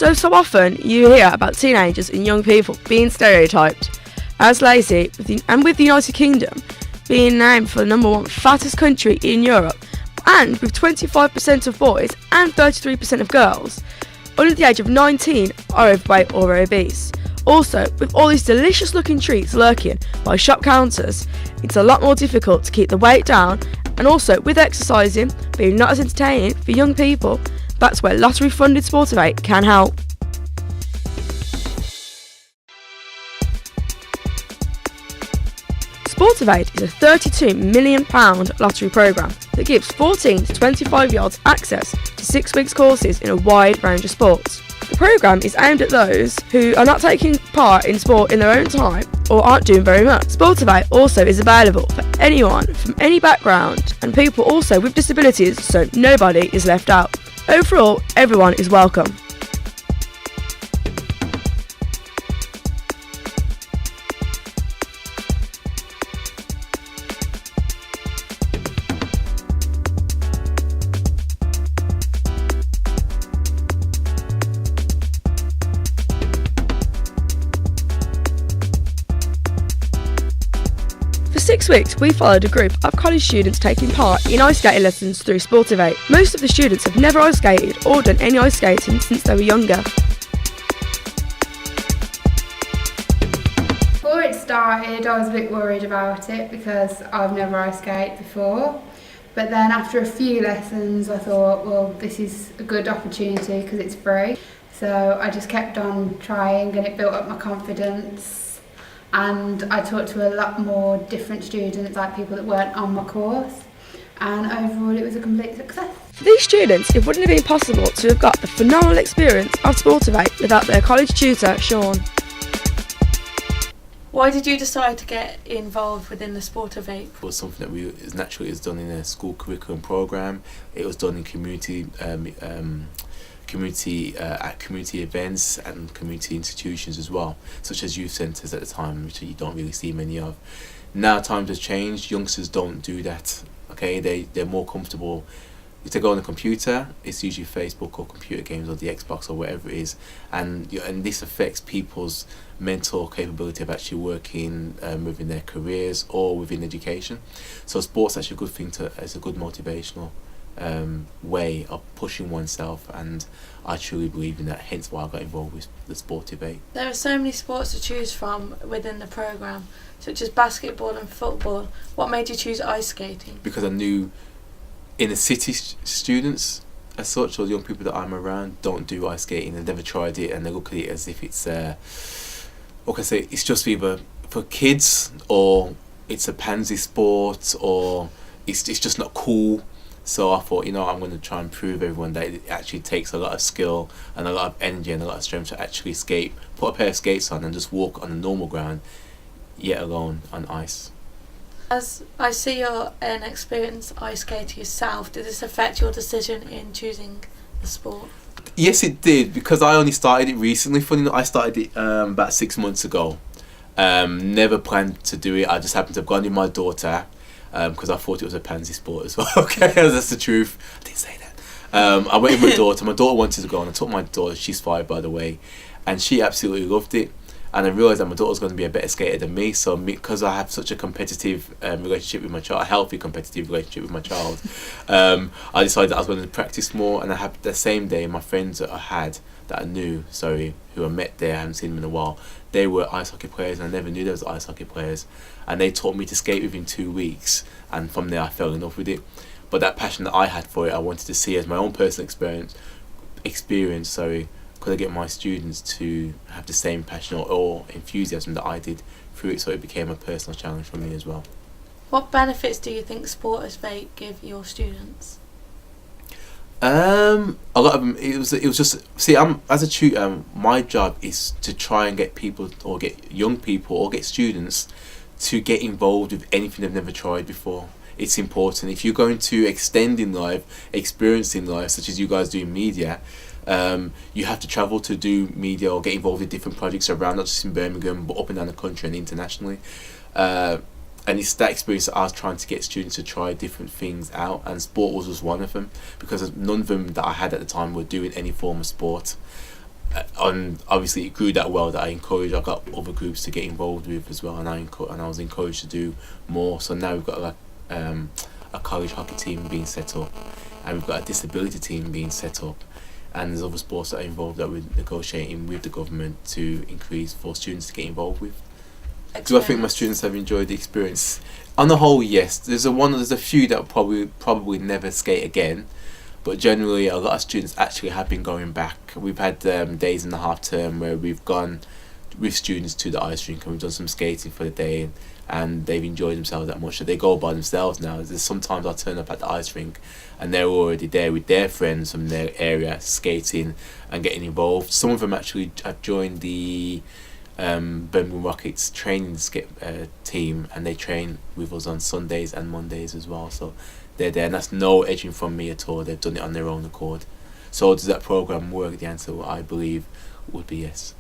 So often you hear about teenagers and young people being stereotyped as lazy, with the United Kingdom being named for the number one fattest country in Europe, and with 25% of boys and 33% of girls under the age of 19 are overweight or obese. Also, with all these delicious looking treats lurking by shop counters, it's a lot more difficult to keep the weight down, and also with exercising being not as entertaining for young people, that's where lottery funded Sportivate can help. Sportivate is a £32 million lottery programme that gives 14 to 25-year-olds access to 6 weeks courses in a wide range of sports. The programme is aimed at those who are not taking part in sport in their own time or aren't doing very much. Sportivate also is available for anyone from any background and people also with disabilities, so nobody is left out. Overall, everyone is welcome. For 6 weeks, we followed a group of college students taking part in ice skating lessons through Sportivate. Most of the students have never ice skated or done any ice skating since they were younger. Before it started, I was a bit worried about it because I've never ice skated before. But then after a few lessons, I thought, well, this is a good opportunity because it's free. So I just kept on trying and it built up my confidence. And I talked to a lot more different students, like people that weren't on my course, and overall it was a complete success. For these students, it wouldn't have been possible to have got the phenomenal experience of Sportivate without their college tutor, Sean. Why did you decide to get involved within the Sportivate? It was something that naturally is done in a school curriculum programme. It was done in community events and community institutions as well, such as youth centres at the time, which you don't really see many of. Now times have changed, youngsters don't do that. Okay, they're more comfortable. If they go on the computer, it's usually Facebook or computer games or the Xbox or whatever it is, and this affects people's mental capability of actually working within their careers or within education. So sports actually a good thing as a good motivational way of pushing oneself, and I truly believe in that, hence why I got involved with the Sportivate. There are so many sports to choose from within the programme, such as basketball and football. What made you choose ice skating? Because I knew inner city students as such, or young people that I'm around, don't do ice skating. They've never tried it and they look at it as if it's it's just either for kids or it's a pansy sport or it's just not cool. So I thought, I'm going to try and prove everyone that it actually takes a lot of skill and a lot of energy and a lot of strength to actually skate, put a pair of skates on and just walk on the normal ground, yet alone on ice. As I see you're an experienced ice skater yourself, did this affect your decision in choosing the sport? Yes, it did, because I only started it recently. Funny enough, I started it about 6 months ago. Never planned to do it. I just happened to have gone with my daughter, because I thought it was a pansy sport as well. Okay, that's the truth. I didn't say that. I went with my daughter. My daughter wanted to go, and I took my daughter. She's 5, by the way, and she absolutely loved it. And I realised that my daughter's going to be a better skater than me. So because I have such a competitive relationship with my child, a healthy competitive relationship with my child, I decided that I was going to practice more. And I had the same day, my friends that I met there, I haven't seen them in a while, they were ice hockey players, and I never knew they was ice hockey players. And they taught me to skate within 2 weeks, and from there I fell in love with it. But that passion that I had for it, I wanted to see as my own personal experience. Could I get my students to have the same passion or enthusiasm that I did through it, so it became a personal challenge for me as well. What benefits do you think Sportivate give your students? A lot of them. It was just, see, I'm as a tutor, my job is to try and get people, or get young people, or get students to get involved with anything they've never tried before. It's important. If you're going to extend in life, experience in life, such as you guys do in media, you have to travel to do media or get involved in different projects around, not just in Birmingham, but up and down the country and internationally. And it's that experience that I was trying to get students to try different things out, and sport was one of them, because none of them that I had at the time were doing any form of sport. obviously it grew that well that I got other groups to get involved with as well, and I was encouraged to do more. So now we've got like a college hockey team being set up, and we've got a disability team being set up, and there's other sports that are involved that we're negotiating with the government to increase for students to get involved with. Do I think my students have enjoyed the experience? On the whole, yes. There's a few that probably never skate again, but generally a lot of students actually have been going back. We've had days in the half term where we've gone with students to the ice rink and we've done some skating for the day, and they've enjoyed themselves that much that they go by themselves now. There's sometimes I'll turn up at the ice rink and they're already there with their friends from their area skating and getting involved. Some of them actually have joined the Birmingham Rockets training team, and they train with us on Sundays and Mondays as well. So they're there, and that's no edging from me at all. They've done it on their own accord. So does that program work? The answer, I believe, would be yes.